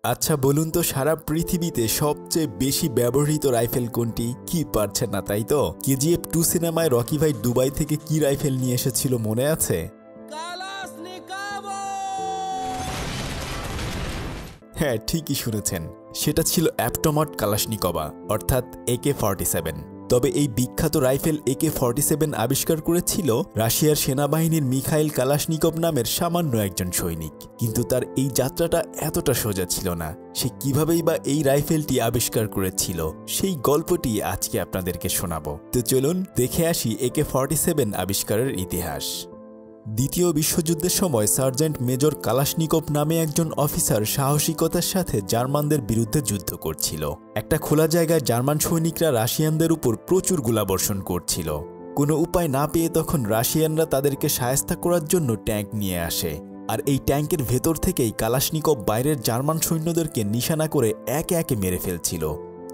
আচ্ছা বলুন তো সারা পৃথিবীতে সবচেয়ে বেশি ব্যবহৃত রাইফেল কোনটি? কি পারছেন না তাই তো? কেজিএফ 2 সিনেমায় রকি ভাই দুবাই থেকে কি রাইফেল নিয়ে এসেছিল মনে আছে? হ্যাঁ, ঠিকই শুনেছেন। সেটা ছিল অ্যাপটমাট কালাশনিকভা অর্থাৎ AK-47। তবে এই বিখ্যাত রাইফেল AK-47 আবিষ্কার করেছিল রাশিয়ার সেনাবাহিনীর মিখাইল কালাশনিকভ নামের সামান্য একজন সৈনিক। কিন্তু তার এই যাত্রাটা এতটা সোজা ছিল না। সে কিভাবেই বা এই রাইফেলটি আবিষ্কার করেছিল সেই গল্পটি আজকে আপনাদেরকে শোনাবো। তো চলুন দেখে আসি AK-47 আবিষ্কারের ইতিহাস। দ্বিতীয় বিশ্বযুদ্ধের সময় সার্জেন্ট মেজর কালাশনিকভ নামে একজন অফিসার সাহসিকতার সাথে জার্মানদের বিরুদ্ধে যুদ্ধ করছিল। একটা খোলা জায়গায় জার্মান সৈনিকরা রাশিয়ানদের উপর প্রচুর গোলাবর্ষণ করছিল। কোনো উপায় না পেয়ে তখন রাশিয়ানরা তাদেরকে শায়েস্তা করার জন্য ট্যাঙ্ক নিয়ে আসে। আর এই ট্যাঙ্কের ভেতর থেকেই কালাশনিকভ বাইরের জার্মান সৈন্যদেরকে নিশানা করে একে একে মেরে ফেলছিল।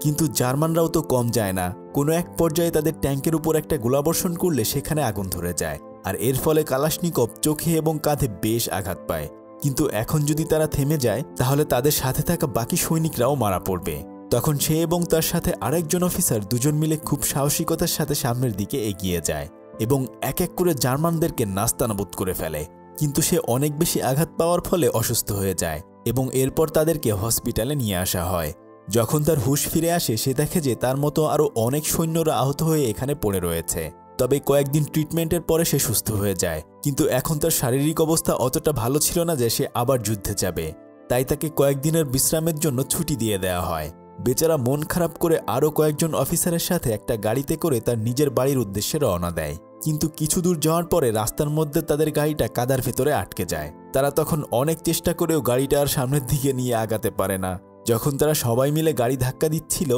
কিন্তু জার্মানরাও তো কম যায় না। কোনো এক পর্যায়ে তাদের ট্যাঙ্কের উপর একটা গোলাবর্ষণ করলে সেখানে আগুন ধরে যায়। আর এর ফলে কালাশনিকভ চোখে এবং কাঁধে বেশ আঘাত পায়। কিন্তু এখন যদি তারা থেমে যায় তাহলে তাদের সাথে থাকা বাকি সৈনিকরাও মারা পড়বে। তখন সে এবং তার সাথে আরেকজন অফিসার দুজন মিলে খুব সাহসিকতার সাথে সামনের দিকে এগিয়ে যায় এবং এক এক করে জার্মানদেরকে নাস্তানাবুদ করে ফেলে। কিন্তু সে অনেক বেশি আঘাত পাওয়ার ফলে অসুস্থ হয়ে যায় এবং এরপর তাদেরকে হসপিটালে নিয়ে আসা হয়। যখন তার হুঁশ ফিরে আসে সে দেখে যে তার মতো আরও অনেক সৈন্যরা আহত হয়ে এখানে পড়ে রয়েছে। তবে কয়েকদিন ট্রিটমেন্টের পরে সে সুস্থ হয়ে যায়। কিন্তু এখন তার শারীরিক অবস্থা অতটা ভালো ছিল না যে সে আবার যুদ্ধে যাবে। তাই তাকে কয়েকদিনের বিশ্রামের জন্য ছুটি দিয়ে দেওয়া হয়। বেচারা মন খারাপ করে আরও কয়েকজন অফিসারের সাথে একটা গাড়িতে করে তার নিজের বাড়ির উদ্দেশ্যে রওনা দেয়। কিন্তু কিছু দূর যাওয়ার পরে রাস্তার মধ্যে তাদের গাড়িটা কাদার ভেতরে আটকে যায়। তারা তখন অনেক চেষ্টা করেও গাড়িটা আর সামনের দিকে নিয়ে আগাতে পারে না। যখন তারা সবাই মিলে গাড়ি ধাক্কা দিচ্ছিল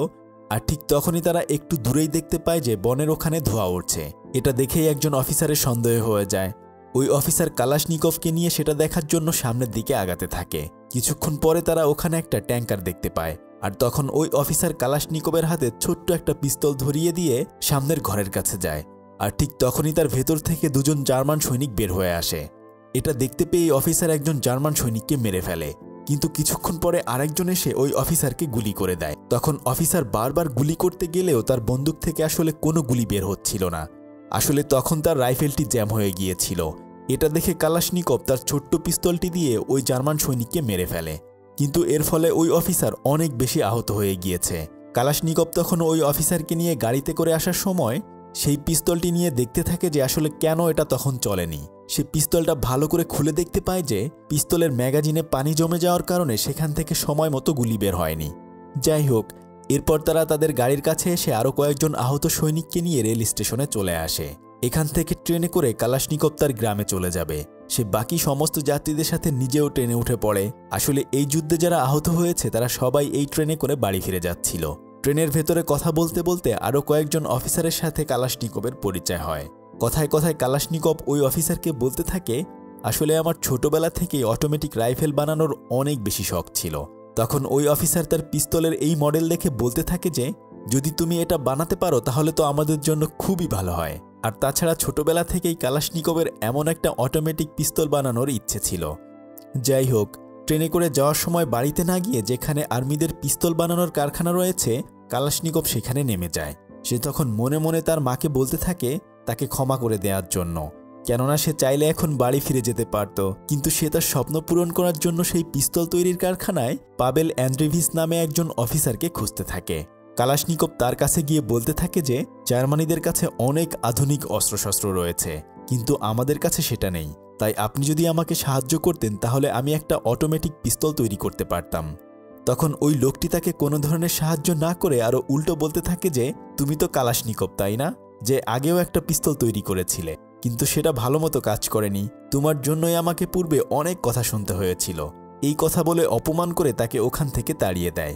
আর ঠিক তখনই তারা একটু দূরেই দেখতে পায় যে বনের ওখানে ধোঁয়া উঠছে। এটা দেখেই একজন অফিসারের সন্দেহ হয়ে যায়। ওই অফিসার কালাশনিকভকে নিয়ে সেটা দেখার জন্য সামনের দিকে আগাতে থাকে। কিছুক্ষণ পরে তারা ওখানে একটা ট্যাঙ্কার দেখতে পায়। আর তখন ওই অফিসার কালাশনিকভের হাতে ছোট্ট একটা পিস্তল ধরিয়ে দিয়ে সামনের ঘরের কাছে যায়। আর ঠিক তখনই তার ভেতর থেকে দুজন জার্মান সৈনিক বের হয়ে আসে। এটা দেখতে পেয়ে অফিসার একজন জার্মান সৈনিককে মেরে ফেলে। কিন্তু কিছুক্ষণ পরে আরেকজন এসে ওই অফিসারকে গুলি করে দেয়। তখন অফিসার বারবার গুলি করতে গেলেও তার বন্দুক থেকে আসলে কোনো গুলি বের হচ্ছিল না। আসলে তখন তার রাইফেলটি জ্যাম হয়ে গিয়েছিল। এটা দেখে কালাশনিকভ তার ছোট্ট পিস্তলটি দিয়ে ওই জার্মান সৈনিককে মেরে ফেলে। কিন্তু এর ফলে ওই অফিসার অনেক বেশি আহত হয়ে গিয়েছে। কালাশনিকভ তখন ওই অফিসারকে নিয়ে গাড়িতে করে আসার সময় সেই পিস্তলটি নিয়ে দেখতে থাকে যে আসলে কেন এটা তখন চলেনি। সে পিস্তলটা ভালো করে খুলে দেখতে পায় যে পিস্তলের ম্যাগাজিনে পানি জমে যাওয়ার কারণে সেখান থেকে সময় মতো গুলি বের হয়নি। যাই হোক, এরপর তারা তাদের গাড়ির কাছে এসে আরও কয়েকজন আহত সৈনিককে নিয়ে রেল স্টেশনে চলে আসে। এখান থেকে ট্রেনে করে কালাশনিকভ তার গ্রামে চলে যাবে। সে বাকি সমস্ত যাত্রীদের সাথে নিজেও ট্রেনে উঠে পড়ে। আসলে এই যুদ্ধে যারা আহত হয়েছে তারা সবাই এই ট্রেনে করে বাড়ি ফিরে যাচ্ছিল। ট্রেনের ভেতরে কথা বলতে বলতে আরও কয়েকজন অফিসারের সাথে কালাশনিকভের পরিচয় হয়। কথায় কথায় কালাশনিকভ ওই অফিসারকে বলতে থাকে, আসলে আমার ছোটবেলা থেকেই অটোমেটিক রাইফেল বানানোর অনেক বেশি শখ ছিল। তখন ওই অফিসার তার পিস্তলের এই মডেল দেখে বলতে থাকে যে যদি তুমি এটা বানাতে পারো তাহলে তো আমাদের জন্য খুবই ভালো হয়। আর তাছাড়া ছোটবেলা থেকেই কালাশনিকভের এমন একটা অটোমেটিক পিস্তল বানানোর ইচ্ছে ছিল। যাই হোক, ট্রেনে করে যাওয়ার সময় বাড়িতে না গিয়ে যেখানে আর্মিদের পিস্তল বানানোর কারখানা রয়েছে কালাশনিকভ সেখানে নেমে যায়। সে তখন মনে মনে তার মাকে বলতে থাকে তাকে ক্ষমা করে দেওয়ার জন্য, কেননা সে চাইলে এখন বাড়ি ফিরে যেতে পারত। কিন্তু সে তার স্বপ্ন পূরণ করার জন্য সেই পিস্তল তৈরির কারখানায় পাবেল অ্যান্ড্রেভিস নামে একজন অফিসারকে খুঁজতে থাকে। কালাশনিকভ তার কাছে গিয়ে বলতে থাকে যে জার্মানিদের কাছে অনেক আধুনিক অস্ত্রশস্ত্র রয়েছে, কিন্তু আমাদের কাছে সেটা নেই। তাই আপনি যদি আমাকে সাহায্য করতেন তাহলে আমি একটা অটোমেটিক পিস্তল তৈরি করতে পারতাম। তখন ওই লোকটি তাকে কোনো ধরনের সাহায্য না করে আরও উল্টো বলতে থাকে যে তুমি তো কালাশনিকভ তাই না, যে আগেও একটা পিস্তল তৈরি করেছিলে, কিন্তু সেটা ভালো মতো কাজ করেনি। তোমার জন্যই আমাকে পূর্বে অনেক কথা শুনতে হয়েছিল। এই কথা বলে অপমান করে তাকে ওখান থেকে তাড়িয়ে দেয়।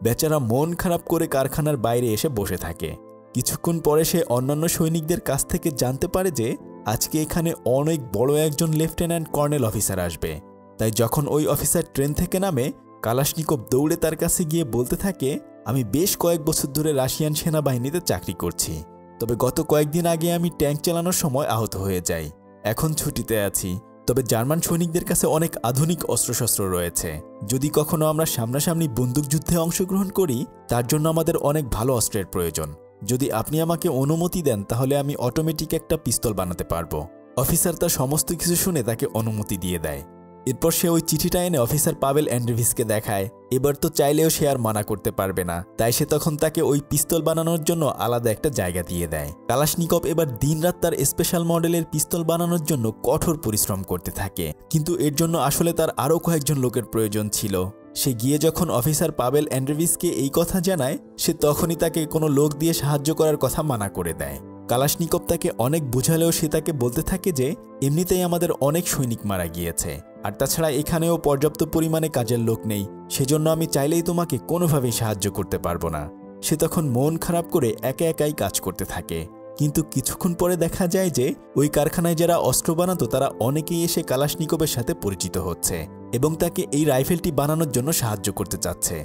বেচারা মন খারাপ করে কারখানার বাইরে এসে বসে থাকে। কিছুক্ষণ পরে সে অন্যান্য সৈনিকদের কাছ থেকে জানতে পারে যে আজকে এখানে অনেক বড় একজন লেফটেন্যান্ট কর্নেল অফিসার আসবে। তাই যখন ওই অফিসার ট্রেন থেকে নামে কালাশনিকভ দৌড়ে তার কাছে গিয়ে বলতে থাকে, আমি বেশ কয়েক বছর ধরে রাশিয়ান সেনাবাহিনীতে চাকরি করছি, তবে গত কয়েকদিন আগে আমি ট্যাঙ্ক চালানোর সময় আহত হয়ে যাই। এখন ছুটিতে আছি। তবে জার্মান সৈনিকদের কাছে অনেক আধুনিক অস্ত্রশস্ত্র রয়েছে। যদি কখনো আমরা সামনাসামনি বন্দুকযুদ্ধে অংশগ্রহণ করি, তার জন্য আমাদের অনেক ভালো অস্ত্রের প্রয়োজন। যদি আপনি আমাকে অনুমতি দেন তাহলে আমি অটোমেটিক একটা পিস্তল বানাতে পারবো। অফিসার তার সমস্ত কিছু শুনে তাকে অনুমতি দিয়ে দেয়। এরপর সে ওই চিঠিটা এনে অফিসার পাভেল অ্যান্ড্রেভিসকে দেখায়। এবার তো চাইলেও সে আর মানা করতে পারবে না, তাই সে তখন তাকে ওই পিস্তল বানানোর জন্য আলাদা একটা জায়গা দিয়ে দেয়। কালাশনিকভ এবার দিনরাত তার স্পেশাল মডেলের পিস্তল বানানোর জন্য কঠোর পরিশ্রম করতে থাকে, কিন্তু এর জন্য আসলে তার আরও কয়েকজন লোকের প্রয়োজন ছিল। সে গিয়ে যখন অফিসার পাভেল অ্যান্ড্রেভিসকে এই কথা জানায়, সে তখনই তাকে কোনো লোক দিয়ে সাহায্য করার কথা মানা করে দেয়। কালাশনিকভ তাকে অনেক বোঝালেও সে তাকে বলতে থাকে যে এমনিতেই আমাদের অনেক সৈনিক মারা গিয়েছে, আর তাছাড়া এখানেও পর্যাপ্ত পরিমাণে কাজের লোক নেই, সেজন্য আমি চাইলেই তোমাকে কোনোভাবেই সাহায্য করতে পারবো না। সে তখন মন খারাপ করে একা একাই কাজ করতে থাকে। কিন্তু কিছুক্ষণ পরে দেখা যায় যে ওই কারখানায় যারা অস্ত্র বানাতো তারা অনেকেই এসে কালাশনিকভের সাথে পরিচিত হচ্ছে এবং তাকে এই রাইফেলটি বানানোর জন্য সাহায্য করতে চাচ্ছে।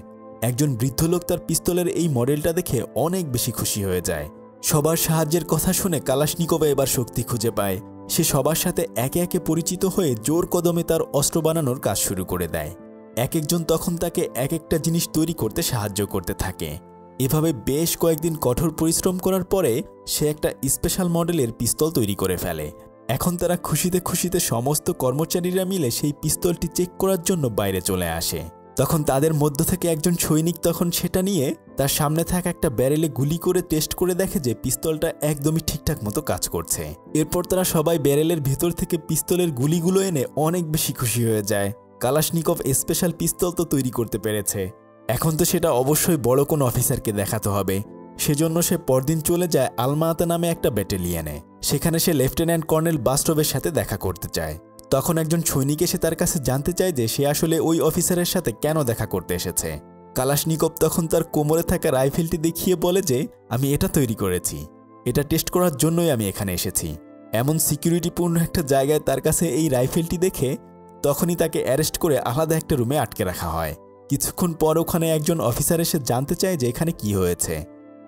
একজন বৃদ্ধ লোক তার পিস্তলের এই মডেলটা দেখে অনেক বেশি খুশি হয়ে যায়। সবার সাহায্যের কথা শুনে কালাশনিকভ এবার শক্তি খুঁজে পায়। সে সবার সাথে একে একে পরিচিত হয়ে জোর কদমে তার অস্ত্র বানানোর কাজ শুরু করে দেয়। এক একজন তখন তাকে এক একটা জিনিস তৈরি করতে সাহায্য করতে থাকে। এভাবে বেশ কয়েকদিন কঠোর পরিশ্রম করার পরে সে একটা স্পেশাল মডেলের পিস্তল তৈরি করে ফেলে। এখন তারা খুশিতে খুশিতে সমস্ত কর্মচারীরা মিলে সেই পিস্তলটি চেক করার জন্য বাইরে চলে আসে। তখন তাদের মধ্য থেকে একজন সৈনিক তখন সেটা নিয়ে তার সামনে থাকা একটা ব্যারেলে গুলি করে টেস্ট করে দেখে যে পিস্তলটা একদমই ঠিকঠাক মতো কাজ করছে। এরপর তারা সবাই ব্যারেলের ভেতর থেকে পিস্তলের গুলিগুলো এনে অনেক বেশি খুশি হয়ে যায়। কালাশনিকভ স্পেশাল পিস্তল তো তৈরি করতে পেরেছে, এখন তো সেটা অবশ্যই বড় কোনো অফিসারকে দেখাতে হবে। সেজন্য সে পরদিন চলে যায় আলমাতা নামে একটা ব্যাটালিয়নে। সেখানে সে লেফটেন্যান্ট কর্নেল বাস্টভের সাথে দেখা করতে চায়। তখন একজন সৈনিক এসে তার কাছে জানতে চায় যে সে আসলে ওই অফিসারের সাথে কেন দেখা করতে এসেছে। কালাশনিকভ তখন তার কোমরে থাকা রাইফেলটি দেখিয়ে বলে যে আমি এটা তৈরি করেছি, এটা টেস্ট করার জন্যই আমি এখানে এসেছি। এমন সিকিউরিটিপূর্ণ একটা জায়গায় তার কাছে এই রাইফেলটি দেখে তখনই তাকে অ্যারেস্ট করে আলাদা একটা রুমে আটকে রাখা হয়। কিছুক্ষণ পর ওখানে একজন অফিসার এসে জানতে চায় যে এখানে কি হয়েছে।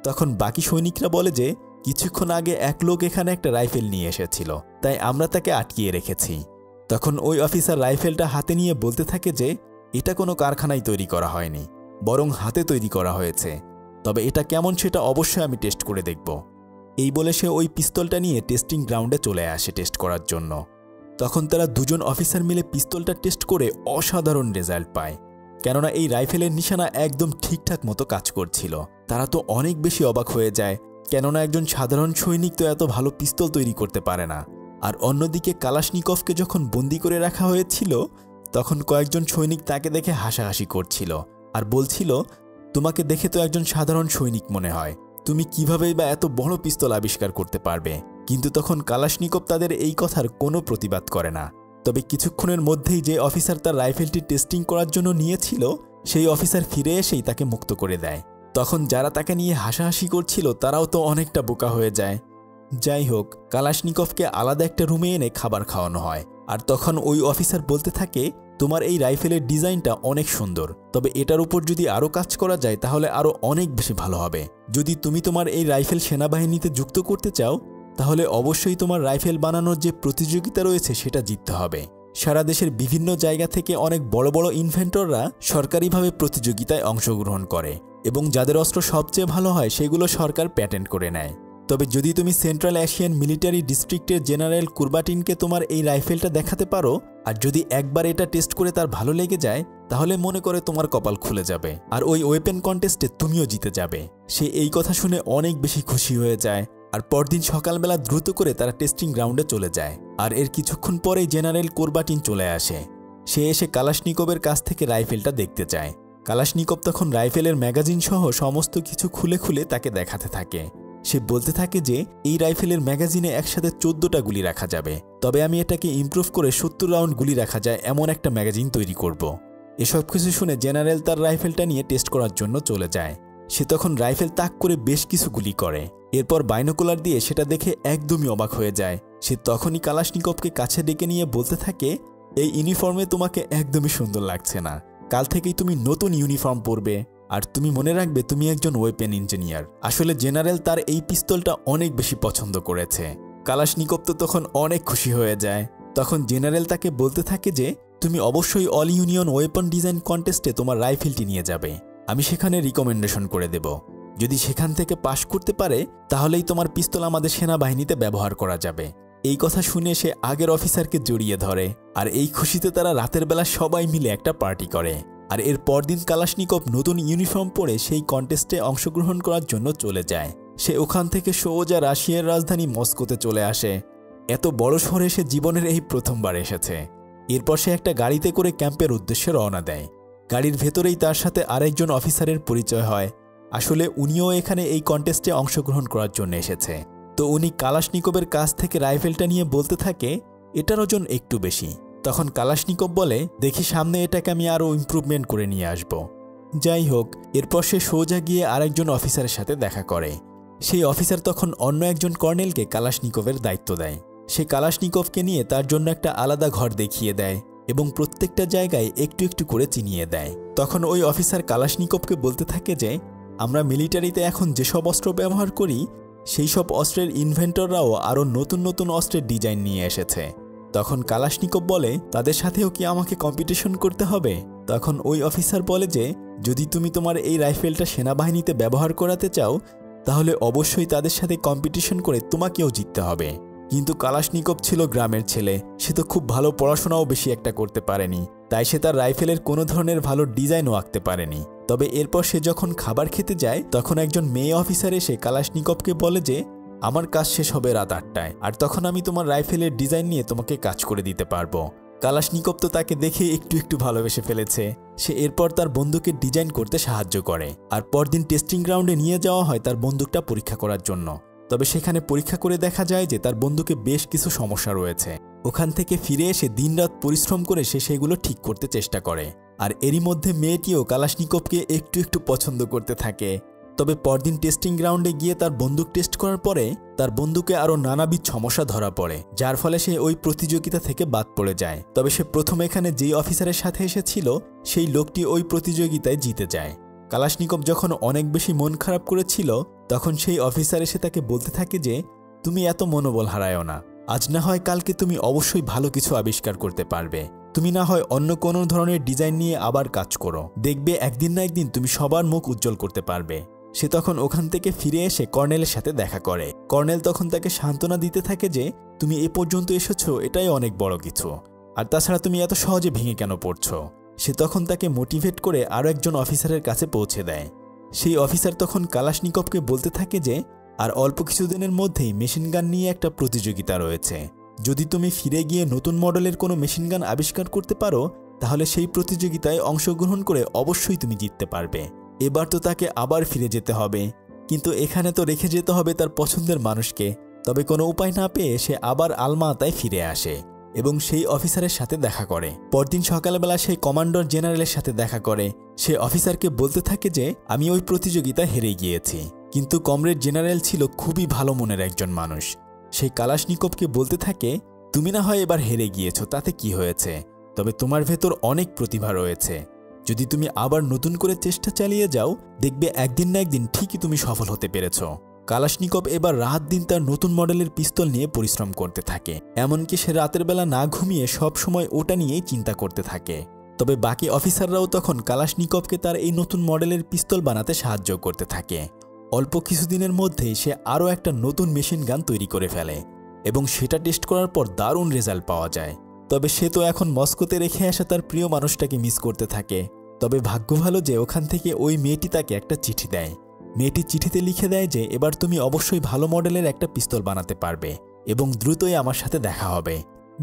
তখন বাকি সৈনিকরা বলে যে কিছুক্ষণ আগে এক লোক এখানে একটা রাইফেল নিয়ে এসেছিল, তাই আমরা তাকে আটকিয়ে রেখেছি। তখন ওই অফিসার রাইফেলটা হাতে নিয়ে বলতে থাকে যে এটা কোনো কারখানায় তৈরি করা হয়নি, বরং হাতে তৈরি করা হয়েছে, তবে এটা কেমন সেটা অবশ্যই আমি টেস্ট করে দেখব। এই বলে সে ওই পিস্তলটা নিয়ে টেস্টিং গ্রাউন্ডে চলে আসে টেস্ট করার জন্য। তখন তারা দুজন অফিসার মিলে পিস্তলটা টেস্ট করে অসাধারণ রেজাল্ট পায়, কেননা এই রাইফেলের নিশানা একদম ঠিকঠাক মতো কাজ করছিল। তারা তো অনেক বেশি অবাক হয়ে যায়, কেননা একজন সাধারণ সৈনিক তো এত ভালো পিস্তল তৈরি করতে পারে না। আর অন্যদিকে কালাশনিকভকে যখন বন্দি করে রাখা হয়েছিল তখন কয়েকজন সৈনিক তাকে দেখে হাসাহাসি করছিল আর বলছিল তোমাকে দেখে তো একজন সাধারণ সৈনিক মনে হয়, তুমি কিভাবেই বা এত বড় পিস্তল আবিষ্কার করতে পারবে। কিন্তু তখন কালাশনিকভ তাদের এই কথার কোনো প্রতিবাদ করে না। তবে কিছুক্ষণের মধ্যেই যে অফিসার তার রাইফেলটি টেস্টিং করার জন্য নিয়েছিল সেই অফিসার ফিরে এসেই তাকে মুক্ত করে দেয়। তখন যারা তাকে নিয়ে হাসাহাসি করছিল তারাও তো অনেকটা বোকা হয়ে যায়। যাই হোক, কালাশনিকভকে আলাদা একটা রুমে এনে খাবার খাওয়ানো হয়। আর তখন ওই অফিসার বলতে থাকে তোমার এই রাইফেলের ডিজাইনটা অনেক সুন্দর, তবে এটার উপর যদি আরও কাজ করা যায় তাহলে আরও অনেক বেশি ভালো হবে। যদি তুমি তোমার এই রাইফেল সেনাবাহিনীতে যুক্ত করতে চাও তাহলে অবশ্যই তোমার রাইফেল বানানোর যে প্রতিযোগিতা রয়েছে সেটা জিততে হবে। সারা দেশের বিভিন্ন জায়গা থেকে অনেক বড় বড় ইনভেন্টররা সরকারিভাবে প্রতিযোগিতায় অংশগ্রহণ করে এবং যাদের অস্ত্র সবচেয়ে ভালো হয় সেগুলো সরকার প্যাটেন্ট করে নেয়। তবে যদি তুমি সেন্ট্রাল এশিয়ান মিলিটারি ডিস্ট্রিক্টের জেনারেল কুরবাটিনকে তোমার এই রাইফেলটা দেখাতে পারো আর যদি একবার এটা টেস্ট করে তার ভালো লেগে যায় তাহলে মনে করে তোমার কপাল খুলে যাবে আর ওই ওয়েপেন কন্টেস্টে তুমিও জিতে যাবে। সে এই কথা শুনে অনেক বেশি খুশি হয়ে যায় আর পরদিন সকালবেলা দ্রুত করে তারা টেস্টিং গ্রাউন্ডে চলে যায়। আর এর কিছুক্ষণ পরেই জেনারেল কুরবাটিন চলে আসে। সে এসে কালাশনিকভের কাছ থেকে রাইফেলটা দেখতে চায়। কালাশনিকভ তখন রাইফেলের ম্যাগাজিন সহ সমস্ত কিছু খুলে খুলে তাকে দেখাতে থাকে। সে বলতে থাকে যে এই রাইফেলের ম্যাগাজিনে একসাথে 14টা গুলি রাখা যাবে, তবে আমি এটাকে ইমপ্রুভ করে 70 রাউন্ড গুলি রাখা যায় এমন একটা ম্যাগাজিন তৈরি করব। এসব কিছু শুনে জেনারেল তার রাইফেলটা নিয়ে টেস্ট করার জন্য চলে যায়। সে তখন রাইফেল তাক করে বেশ কিছু গুলি করে, এরপর বাইনোকুলার দিয়ে সেটা দেখে একদমই অবাক হয়ে যায়। সে তখনই কালাশনিকভকে কাছে ডেকে নিয়ে বলতে থাকে এই ইউনিফর্মে তোমাকে একদমই সুন্দর লাগছে না, কাল থেকেই তুমি নতুন ইউনিফর্ম পরবে আর তুমি মনে রাখবে তুমি একজন ওয়েপেন ইঞ্জিনিয়ার। আসলে জেনারেল তার এই পিস্তলটা অনেক বেশি পছন্দ করেছে। কালাশনিকভ তো তখন অনেক খুশি হয়ে যায়। তখন জেনারেল তাকে বলতে থাকে যে তুমি অবশ্যই অল ইউনিয়ন ওয়েপন ডিজাইন কন্টেস্টে তোমার রাইফেলটি নিয়ে যাবে, আমি সেখানে রিকমেন্ডেশন করে দেব। যদি সেখান থেকে পাশ করতে পারে তাহলেই তোমার পিস্তল আমাদের সেনাবাহিনীতে ব্যবহার করা যাবে। এই কথা শুনে সে আগের অফিসারকে জড়িয়ে ধরে, আর এই খুশিতে তারা রাতের বেলা সবাই মিলে একটা পার্টি করে। আর এর পরদিন কালাশনিকভ নতুন ইউনিফর্ম পরে সেই কন্টেস্টে অংশগ্রহণ করার জন্য চলে যায়। সে ওখান থেকে সোজা রাশিয়ার রাজধানী মস্কোতে চলে আসে। এত বড় শহরে সে জীবনের এই প্রথমবার এসেছে। এরপর সে একটা গাড়িতে করে ক্যাম্পের উদ্দেশ্যে রওনা দেয়। গাড়ির ভেতরেই তার সাথে আরেকজন অফিসারের পরিচয় হয়। আসলে উনিও এখানে এই কন্টেস্টে অংশগ্রহণ করার জন্য এসেছে। তো উনি কালাশনিকভের কাছ থেকে রাইফেলটা নিয়ে বলতে থাকে এটার ওজন একটু বেশি। তখন কালাশনিকভ বলে দেখি সামনে এটাকে আমি আরও ইমপ্রুভমেন্ট করে নিয়ে আসব। যাই হোক, এরপর সে সোজা গিয়ে আরেকজন অফিসারের সাথে দেখা করে। সেই অফিসার তখন অন্য একজন কর্নেলকে কালাশনিকভের দায়িত্ব দেয়। সে কালাশনিকভকে নিয়ে তার জন্য একটা আলাদা ঘর দেখিয়ে দেয় এবং প্রত্যেকটা জায়গায় একটু একটু করে চিনিয়ে দেয়। তখন ওই অফিসার কালাশনিকভকে বলতে থাকে যে আমরা মিলিটারিতে এখন যেসব অস্ত্র ব্যবহার করি সেই সব অস্ত্রের ইনভেন্টররাও আরও নতুন নতুন অস্ত্রের ডিজাইন নিয়ে এসেছে। তখন কালাশনিকভ বলে তাদের সাথেও কি আমাকে কম্পিটিশন করতে হবে? তখন ওই অফিসার বলে যে যদি তুমি তোমার এই রাইফেলটা সেনাবাহিনীতে ব্যবহার করাতে চাও তাহলে অবশ্যই তাদের সাথে কম্পিটিশন করে তোমাকেও জিততে হবে। কিন্তু কালাশনিকভ ছিল গ্রামের ছেলে, সে তো খুব ভালো পড়াশোনাও বেশি একটা করতে পারেনি, তাই সে তার রাইফেলের কোনো ধরনের ভালো ডিজাইনও আঁকতে পারেনি। তবে এরপর সে যখন খাবার খেতে যায় তখন একজন মেয়ে অফিসার এসে কালাশনিকভকে বলে যে আমার কাজ শেষ হবে রাত 8টায়, আর তখন আমি তোমার রাইফেলের ডিজাইন নিয়ে তোমাকে কাজ করে দিতে পারবো। কালাশনিকভ তো তাকে দেখে একটু একটু ভালোবেসে ফেলেছে। সে এরপর তার বন্দুকের ডিজাইন করতে সাহায্য করে, আর পরদিন টেস্টিং গ্রাউন্ডে নিয়ে যাওয়া হয় তার বন্দুকটা পরীক্ষা করার জন্য। তবে সেখানে পরীক্ষা করে দেখা যায় যে তার বন্দুকে বেশ কিছু সমস্যা রয়েছে। ওখান থেকে ফিরে এসে দিনরাত পরিশ্রম করে সে সেগুলো ঠিক করতে চেষ্টা করে। আর এরই মধ্যে মেয়েটিও কালাশনিকভকে একটু একটু পছন্দ করতে থাকে। তবে পরদিন টেস্টিং গ্রাউন্ডে গিয়ে তার বন্দুক টেস্ট করার পরে তার বন্দুকে আরও নানাবিধ সমস্যা ধরা পড়ে, যার ফলে সে ওই প্রতিযোগিতা থেকে বাদ পড়ে যায়। তবে সে প্রথম এখানে যেই অফিসারের সাথে এসেছিল সেই লোকটি ওই প্রতিযোগিতায় জিতে যায়। কালাশনিকভ যখন অনেক বেশি মন খারাপ করেছিল তখন সেই অফিসার এসে তাকে বলতে থাকে যে তুমি এত মনোবল হারায়ও না, আজ না হয় কালকে তুমি অবশ্যই ভালো কিছু আবিষ্কার করতে পারবে। তুমি না হয় অন্য কোনো ধরনের ডিজাইন নিয়ে আবার কাজ করো, দেখবে একদিন না একদিন তুমি সবার মুখ উজ্জ্বল করতে পারবে। সে তখন ওখান থেকে ফিরে এসে কর্নেলের সাথে দেখা করে। কর্নেল তখন তাকে সান্ত্বনা দিতে থাকে যে তুমি এ পর্যন্ত এসেছো এটাই অনেক বড় কিছু, আর তাছাড়া তুমি এত সহজে ভেঙে কেন পড়ছো। সে তখন তাকে মোটিভেট করে আরও একজন অফিসারের কাছে পৌঁছে দেয়। সেই অফিসার তখন কালাশনিকভকে বলতে থাকে যে আর অল্প কিছুদিনের মধ্যেই মেশিন গান নিয়ে একটা প্রতিযোগিতা রয়েছে, যদি তুমি ফিরে গিয়ে নতুন মডেলের কোনো মেশিন গান আবিষ্কার করতে পারো তাহলে সেই প্রতিযোগিতায় অংশগ্রহণ করে অবশ্যই তুমি জিততে পারবে। এবার তো তাকে আবার ফিরে যেতে হবে, কিন্তু এখানে তো রেখে যেতে হবে তার পছন্দের মানুষকে। তবে কোনো উপায় না পেয়ে সে আবার আলমাতায় ফিরে আসে এবং সেই অফিসারের সাথে দেখা করে। পরদিন সকালবেলা সেই কমান্ডার জেনারেলের সাথে দেখা করে। সে অফিসারকে বলতে থাকে যে আমি ওই প্রতিযোগিতায় হেরে গিয়েছি, কিন্তু কমরেড জেনারেল ছিল খুবই ভালো মনের একজন মানুষ। সেই কালাশনিকভকে বলতে থাকে তুমি না হয় এবার হেরে গিয়েছো, তাতে কি হয়েছে, তবে তোমার ভেতর অনেক প্রতিভা রয়েছে। যদি তুমি আবার নতুন করে চেষ্টা চালিয়ে যাও দেখবে একদিন না একদিন ঠিকই তুমি সফল হতে পেরেছ। কালাশনিকভ এবার রাত দিন তার নতুন মডেলের পিস্তল নিয়ে পরিশ্রম করতে থাকে, এমনকি সে রাতের বেলা না ঘুমিয়ে সব সময় ওটা নিয়েই চিন্তা করতে থাকে। তবে বাকি অফিসাররাও তখন কালাশনিকভকে তার এই নতুন মডেলের পিস্তল বানাতে সাহায্য করতে থাকে। অল্প কিছুদিনের মধ্যেই সে আরও একটা নতুন মেশিন গান তৈরি করে ফেলে এবং সেটা টেস্ট করার পর দারুণ রেজাল্ট পাওয়া যায়। তবে সে তো এখন মস্কোতে রেখে আসা তার প্রিয় মানুষটাকে মিস করতে থাকে। তবে ভাগ্য ভালো যে ওখান থেকে ওই মেয়েটি তাকে একটা চিঠি দেয়। মেয়েটি চিঠিতে লিখে দেয় যে এবার তুমি অবশ্যই ভালো মডেলের একটা পিস্তল বানাতে পারবে এবং দ্রুতই আমার সাথে দেখা হবে।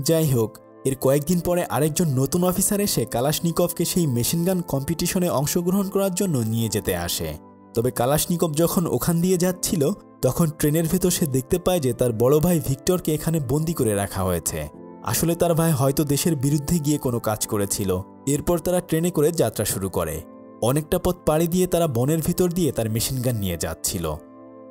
যাই হোক, এর কয়েকদিন পরে আরেকজন নতুন অফিসার এসে কালাশনিকভকে সেই মেশিন গান কম্পিটিশনে অংশগ্রহণ করার জন্য নিয়ে যেতে আসে। তবে কালাশনিকভ যখন ওখান দিয়ে যাচ্ছিল তখন ট্রেনের ভেতর সে দেখতে পায় যে তার বড় ভাই ভিক্টরকে এখানে বন্দি করে রাখা হয়েছে। আসলে তার ভাই হয়তো দেশের বিরুদ্ধে গিয়ে কোনো কাজ করেছিল। এরপর তারা ট্রেনে করে যাত্রা শুরু করে। অনেকটা পথ পাড়ি দিয়ে তারা বনের ভিতর দিয়ে তার মেশিন গান নিয়ে যাচ্ছিল।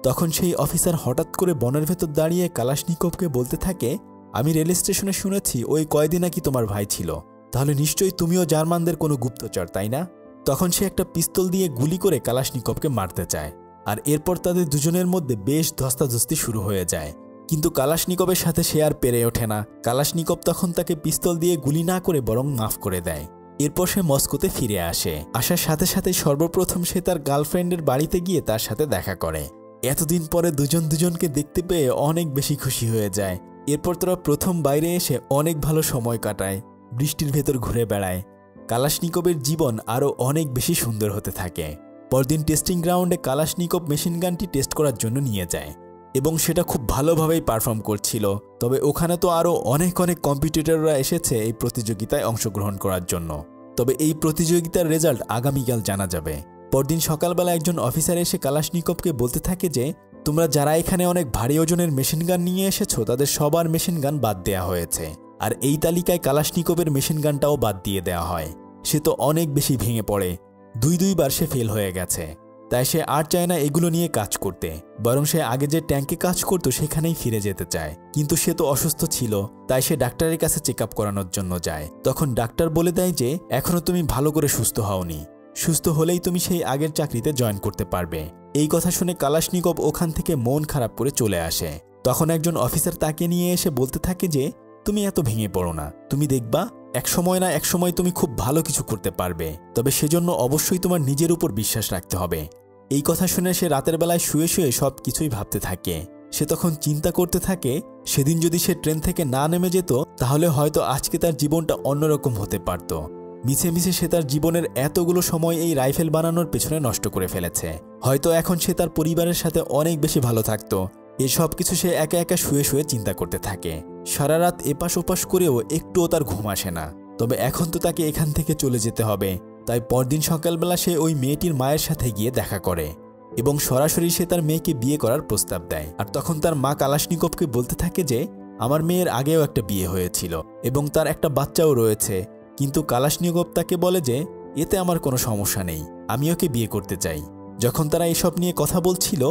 তখন সেই অফিসার হঠাৎ করে বনের ভেতর দাঁড়িয়ে কালাশনিকভকে বলতে থাকে আমি রেল স্টেশনে শুনেছি ওই কয়েদি নাকি তোমার ভাই ছিল, তাহলে নিশ্চয়ই তুমিও জার্মানদের কোনো গুপ্তচর, তাই না? তখন সে একটা পিস্তল দিয়ে গুলি করে কালাশনিকভকে মারতে চায়, আর এরপর তাদের দুজনের মধ্যে বেশ ধস্তাধস্তি শুরু হয়ে যায়। কিন্তু কালাশনিকভের সাথে সে আর পেরে ওঠে না। কালাশনিকভ তখন তাকে পিস্তল দিয়ে গুলি না করে বরং মাফ করে দেয়। এরপর সে মস্কোতে ফিরে আসে। আসার সাথে সাথে সর্বপ্রথম সে তার গার্লফ্রেন্ডের বাড়িতে গিয়ে তার সাথে দেখা করে। এতদিন পরে দুজন দুজনকে দেখতে পেয়ে অনেক বেশি খুশি হয়ে যায়। এরপর তারা প্রথম বাইরে এসে অনেক ভালো সময় কাটায়, বৃষ্টির ভেতর ঘুরে বেড়ায়। কালাশনিকভের জীবন আরও অনেক বেশি সুন্দর হতে থাকে। পরদিন টেস্টিং গ্রাউন্ডে কালাশনিকভ মেশিন গানটি টেস্ট করার জন্য নিয়ে যায় এবং সেটা খুব ভালোভাবেই পারফর্ম করছিল। তবে ওখানে তো আরও অনেক কম্পিটিটররা এসেছে এই প্রতিযোগিতায় অংশগ্রহণ করার জন্য। তবে এই প্রতিযোগিতার রেজাল্ট আগামীকাল জানা যাবে। পরদিন সকালবেলা একজন অফিসার এসে কালাশনিকভকে বলতে থাকে যে, তোমরা যারা এখানে অনেক ভারী ওজনের মেশিন গান নিয়ে এসেছো তাদের সবার মেশিন গান বাদ দেওয়া হয়েছে। আর এই তালিকায় কালাশনিকভের মেশিন গানটাও বাদ দিয়ে দেওয়া হয়। সে তো অনেক বেশি ভেঙে পড়ে। দুইবার সে ফেল হয়ে গেছে। তাই সে আর চায় না এগুলো নিয়ে কাজ করতে, বরং সে আগে যে ট্যাঙ্কে কাজ করত সেখানেই ফিরে যেতে চায়। কিন্তু সে তো অসুস্থ ছিল, তাই সে ডাক্তারের কাছে চেক আপ করানোর জন্য যায়। তখন ডাক্তার বলে দেয় যে এখনও তুমি ভালো করে সুস্থ হওনি, সুস্থ হলেই তুমি সেই আগের চাকরিতে জয়েন করতে পারবে। এই কথা শুনে কালাশনিকভ ওখান থেকে মন খারাপ করে চলে আসে। তখন একজন অফিসার তাকে নিয়ে এসে বলতে থাকে যে, তুমি এত ভেঙে পড়ো না, তুমি দেখবা একসময় না একসময় তুমি খুব ভালো কিছু করতে পারবে। তবে সেজন্য অবশ্যই তোমার নিজের উপর বিশ্বাস রাখতে হবে। এই কথা শুনে সে রাতের বেলায় শুয়ে শুয়ে সব কিছুই ভাবতে থাকে। সে তখন চিন্তা করতে থাকে, সেদিন যদি সে ট্রেন থেকে না নেমে যেত তাহলে হয়তো আজকে তার জীবনটা অন্যরকম হতে পারত। মিছে মিছে সে তার জীবনের এতগুলো সময় এই রাইফেল বানানোর পেছনে নষ্ট করে ফেলেছে। হয়তো এখন সে তার পরিবারের সাথে অনেক বেশি ভালো থাকতো। এসব কিছু সে একা একা শুয়ে শুয়ে চিন্তা করতে থাকে। সারা রাত এপাশ ওপাশ করেও একটুও তার ঘুম আসে না। তবে এখন তো তাকে এখান থেকে চলে যেতে হবে। তাই পরদিন সকালবেলা সে ওই মেয়েটির মায়ের সাথে গিয়ে দেখা করে এবং সরাসরি সে তার মেয়েকে বিয়ে করার প্রস্তাব দেয়। আর তখন তার মা কালাশনিকভকে বলতে থাকে যে, আমার মেয়ের আগেও একটা বিয়ে হয়েছিল এবং তার একটা বাচ্চাও রয়েছে, কিন্তু কালাশনিকভ তাকে বলে যে এতে আমার কোনো সমস্যা নেই, আমি ওকে বিয়ে করতে চাই। যখন তারা এসব নিয়ে কথা বলছিল,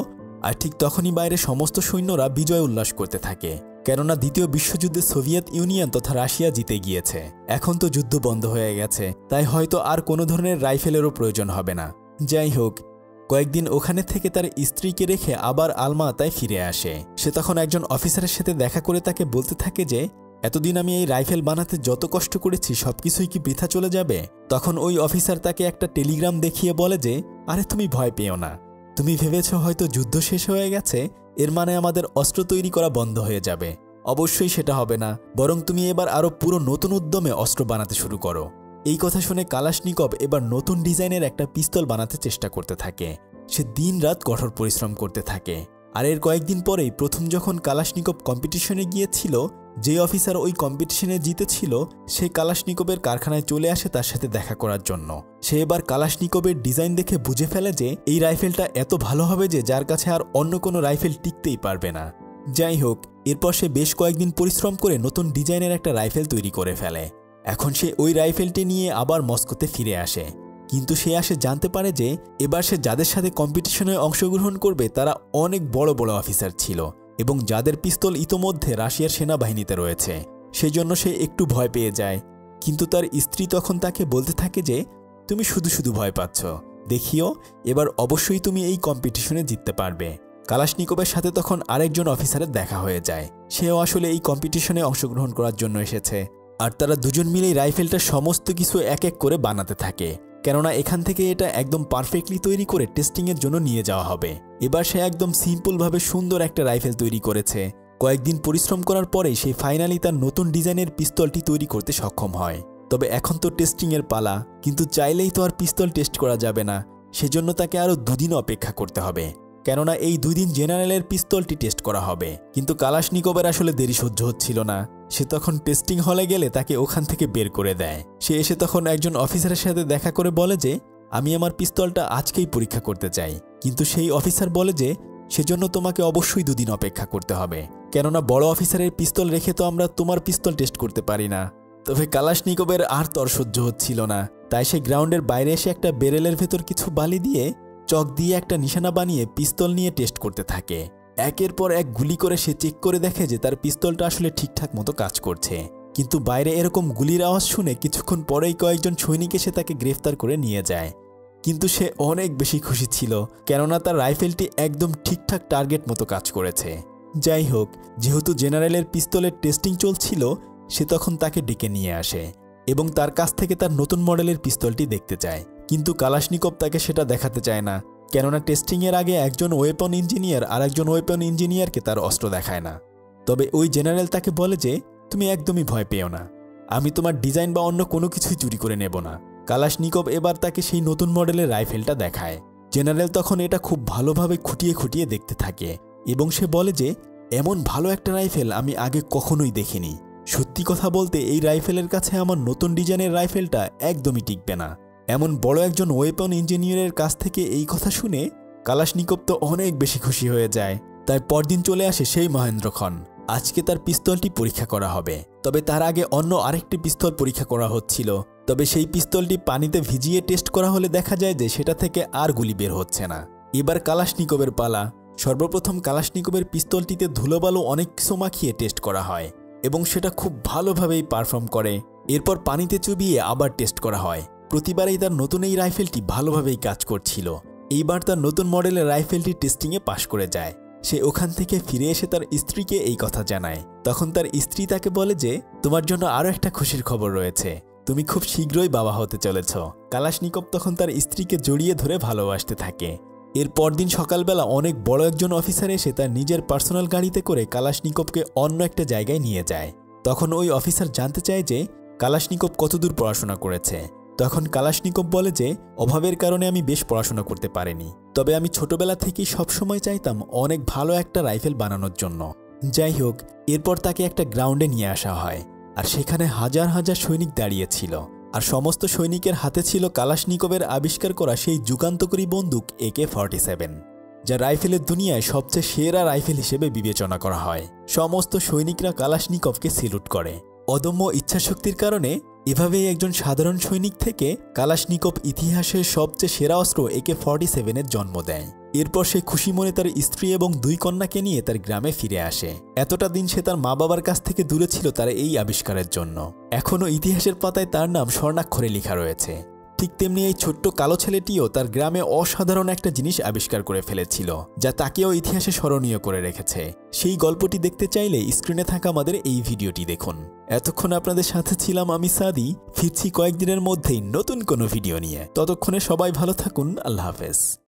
আর ঠিক তখনই বাইরে সমস্ত সৈন্যরা বিজয় উল্লাস করতে থাকে, কেননা দ্বিতীয় বিশ্বযুদ্ধে সোভিয়েত ইউনিয়ন তথা রাশিয়া জিতে গিয়েছে। এখন তো যুদ্ধ বন্ধ হয়ে গেছে, তাই হয়তো আর কোনো ধরনের রাইফেলেরও প্রয়োজন হবে না। যাই হোক, কয়েকদিন ওখানে থেকে তার স্ত্রীকে রেখে আবার আলমাতায় ফিরে আসে। সে তখন একজন অফিসারের সাথে দেখা করে তাকে বলতে থাকে যে, এতদিন আমি এই রাইফেল বানাতে যত কষ্ট করেছি সবকিছুই কি বৃথা চলে যাবে? তখন ওই অফিসার তাকে একটা টেলিগ্রাম দেখিয়ে বলে যে, আরে তুমি ভয় পেও না, তুমি ভেবেছ হয়তো যুদ্ধ শেষ হয়ে গেছে, এর মানে আমাদের অস্ত্র তৈরি করা বন্ধ হয়ে যাবে। অবশ্যই সেটা হবে না, বরং তুমি এবার আরও পুরো নতুন উদ্যমে অস্ত্র বানাতে শুরু করো। এই কথা শুনে কালাশনিকভ এবার নতুন ডিজাইনের একটা পিস্তল বানাতে চেষ্টা করতে থাকে। সে দিনরাত কঠোর পরিশ্রম করতে থাকে। আর এর কয়েকদিন পরেই প্রথম যখন কালাশনিকভ কম্পিটিশনে গিয়েছিল, যে অফিসার ওই কম্পিটিশনে জিতেছিল সে কালাশনিকভের কারখানায় চলে আসে তার সাথে দেখা করার জন্য। সে এবার কালাশনিকভের ডিজাইন দেখে বুঝে ফেলে যে এই রাইফেলটা এত ভালো হবে যে যার কাছে আর অন্য কোনো রাইফেল টিকতেই পারবে না। যাই হোক, এরপর সে বেশ কয়েকদিন পরিশ্রম করে নতুন ডিজাইনের একটা রাইফেল তৈরি করে ফেলে। এখন সে ওই রাইফেলটি নিয়ে আবার মস্কোতে ফিরে আসে, কিন্তু সে আসে জানতে পারে যে এবার সে যাদের সাথে কম্পিটিশনে অংশগ্রহণ করবে তারা অনেক বড় বড় অফিসার ছিল এবং যাদের পিস্তল ইতোমধ্যে রাশিয়ার সেনাবাহিনীতে রয়েছে। সেজন্য সে একটু ভয় পেয়ে যায়। কিন্তু তার স্ত্রী তখন তাকে বলতে থাকে যে, তুমি শুধু শুধু ভয় পাচ্ছ, দেখিও এবার অবশ্যই তুমি এই কম্পিটিশনে জিততে পারবে। কালাশনিকভের সাথে তখন আরেকজন অফিসারের দেখা হয়ে যায়। সেও আসলে এই কম্পিটিশনে অংশগ্রহণ করার জন্য এসেছে। আর তারা দুজন মিলেই রাইফেলটা সমস্ত কিছু এক এক করে বানাতে থাকে, কেননা এখান থেকে এটা একদম পারফেক্টলি তৈরি করে টেস্টিংয়ের জন্য নিয়ে যাওয়া হবে। এবার সে একদম সিম্পলভাবে সুন্দর একটা রাইফেল তৈরি করেছে। কয়েকদিন পরিশ্রম করার পরে সে ফাইনালি তার নতুন ডিজাইনের পিস্তলটি তৈরি করতে সক্ষম হয়। তবে এখন তো টেস্টিংয়ের পালা, কিন্তু চাইলেই তো আর পিস্তল টেস্ট করা যাবে না। সেজন্য তাকে আরও দুদিন অপেক্ষা করতে হবে, কেননা এই 2 দিন জেনারেলের পিস্তলটি টেস্ট করা হবে। কিন্তু কালাশনিকভের আসলে দেরি সহ্য হচ্ছিল না। সে তখন টেস্টিং হলে গেলে তাকে ওখান থেকে বের করে দেয়। সে এসে তখন একজন অফিসারের সাথে দেখা করে বলে যে, আমি আমার পিস্তলটা আজকেই পরীক্ষা করতে চাই। কিন্তু সেই অফিসার বলে যে সেজন্য তোমাকে অবশ্যই 2 দিন অপেক্ষা করতে হবে, কেননা বড় অফিসারের পিস্তল রেখে তো আমরা তোমার পিস্তল টেস্ট করতে পারি না। তবে কালাশনিকভের আর তর সহ্য হচ্ছিল না, তাই সে গ্রাউন্ডের বাইরে এসে একটা বেরেলের ভেতর কিছু বালি দিয়ে চক দিয়ে একটা নিশানা বানিয়ে পিস্তল নিয়ে টেস্ট করতে থাকে। একের পর এক গুলি করে সে চেক করে দেখে যে তার পিস্তলটা আসলে ঠিকঠাক মতো কাজ করছে। কিন্তু বাইরে এরকম গুলির আওয়াজ শুনে কিছুক্ষণ পরেই কয়েকজন সৈনিক এসে তাকে গ্রেফতার করে নিয়ে যায়। কিন্তু সে অনেক বেশি খুশি ছিল, কেননা তার রাইফেলটি একদম ঠিকঠাক টার্গেট মতো কাজ করেছে। যাই হোক, যেহেতু জেনারেলের পিস্তলের টেস্টিং চলছিল, সে তখন তাকে ডেকে নিয়ে আসে এবং তার কাছ থেকে তার নতুন মডেলের পিস্তলটি দেখতে চায়। কিন্তু কালাশনিকভ তাকে সেটা দেখাতে চায় না, কেননা টেস্টিংয়ের আগে একজন ওয়েপন ইঞ্জিনিয়ার আর একজন ওয়েপন ইঞ্জিনিয়ারকে তার অস্ত্র দেখায় না। তবে ওই জেনারেল তাকে বলে যে, তুমি একদমই ভয় পেও না, আমি তোমার ডিজাইন বা অন্য কোনো কিছুই চুরি করে নেব না। কালাশনিকভ এবার তাকে সেই নতুন মডেলের রাইফেলটা দেখায়। জেনারেল তখন এটা খুব ভালোভাবে খুঁটিয়ে খুঁটিয়ে দেখতে থাকে এবং সে বলে যে, এমন ভালো একটা রাইফেল আমি আগে কখনোই দেখিনি। সত্যি কথা বলতে এই রাইফেলের কাছে আমার নতুন ডিজাইনের রাইফেলটা একদমই টিকবে না। এমন বড় একজন ওয়েপন ইঞ্জিনিয়ারের কাছ থেকে এই কথা শুনে কালাশনিকভ তো অনেক বেশি খুশি হয়ে যায়। তাই পরদিন চলে আসে সেই মহেন্দ্রক্ষণ। আজকে তার পিস্তলটি পরীক্ষা করা হবে। তবে তার আগে অন্য আরেকটি পিস্তল পরীক্ষা করা হচ্ছিল। তবে সেই পিস্তলটি পানিতে ভিজিয়ে টেস্ট করা হলে দেখা যায় যে সেটা থেকে আর গুলি বের হচ্ছে না। এবার কালাশনিকভের পালা। সর্বপ্রথম কালাশনিকভের পিস্তলটিতে ধুলোবালু অনেক কিছু মাখিয়ে টেস্ট করা হয় এবং সেটা খুব ভালোভাবেই পারফর্ম করে। এরপর পানিতে চুবিয়ে আবার টেস্ট করা হয়। প্রতিবারেই তার নতুন এই রাইফেলটি ভালোভাবেই কাজ করছিল। এইবার তার নতুন মডেলের রাইফেলটি টেস্টিংয়ে পাশ করে যায়। সে ওখান থেকে ফিরে এসে তার স্ত্রীকে এই কথা জানায়। তখন তার স্ত্রী তাকে বলে যে, তোমার জন্য আরও একটা খুশির খবর রয়েছে, তুমি খুব শীঘ্রই বাবা হতে চলেছ। কালাশনিকভ তখন তার স্ত্রীকে জড়িয়ে ধরে ভালোবাসতে থাকে। এর পরদিন সকালবেলা অনেক বড় একজন অফিসার এসে তার নিজের পার্সোনাল গাড়িতে করে কালাশনিকভকে অন্য একটা জায়গায় নিয়ে যায়। তখন ওই অফিসার জানতে চায় যে কালাশনিকভ কতদূর পড়াশোনা করেছে। তখন কালাশনিকভ বলে যে, অভাবের কারণে আমি বেশ পড়াশোনা করতে পারিনি, তবে আমি ছোটবেলা থেকেই সবসময় চাইতাম অনেক ভালো একটা রাইফেল বানানোর জন্য। যাই হোক, এরপর তাকে একটা গ্রাউন্ডে নিয়ে আসা হয় আর সেখানে হাজার হাজার সৈনিক দাঁড়িয়েছিল আর সমস্ত সৈনিকের হাতে ছিল কালাশনিকভের আবিষ্কার করা সেই যুগান্তকারী বন্দুক AK-47, যা রাইফেলের দুনিয়ায় সবচেয়ে সেরা রাইফেল হিসেবে বিবেচনা করা হয়। সমস্ত সৈনিকরা কালাশনিকভকে সেলুট করে। অদম্য ইচ্ছাশক্তির কারণে এভাবেই একজন সাধারণ সৈনিক থেকে কালাশনিকভ ইতিহাসের সবচেয়ে সেরা অস্ত্র AK-47 জন্ম দেয়। এরপর সে খুশি মনে তার স্ত্রী এবং 2 কন্যাকে নিয়ে তার গ্রামে ফিরে আসে। এতটা দিন সে তার মা বাবার কাছ থেকে দূরে ছিল তার এই আবিষ্কারের জন্য। এখনও ইতিহাসের পাতায় তার নাম স্বর্ণাক্ষরে লেখা রয়েছে। ঠিক তেমনি এই ছোট্ট কালো ছেলেটিও তার গ্রামে অসাধারণ একটা জিনিস আবিষ্কার করে ফেলেছিল, যা তাকেও ইতিহাসে স্মরণীয় করে রেখেছে। সেই গল্পটি দেখতে চাইলে স্ক্রিনে থাকা আমাদের এই ভিডিওটি দেখুন। এতক্ষণ আপনাদের সাথে ছিলাম আমি সাদি। ফিরছি কয়েকদিনের মধ্যেই নতুন কোনো ভিডিও নিয়ে। ততক্ষণে সবাই ভালো থাকুন। আল্লাহ হাফেজ।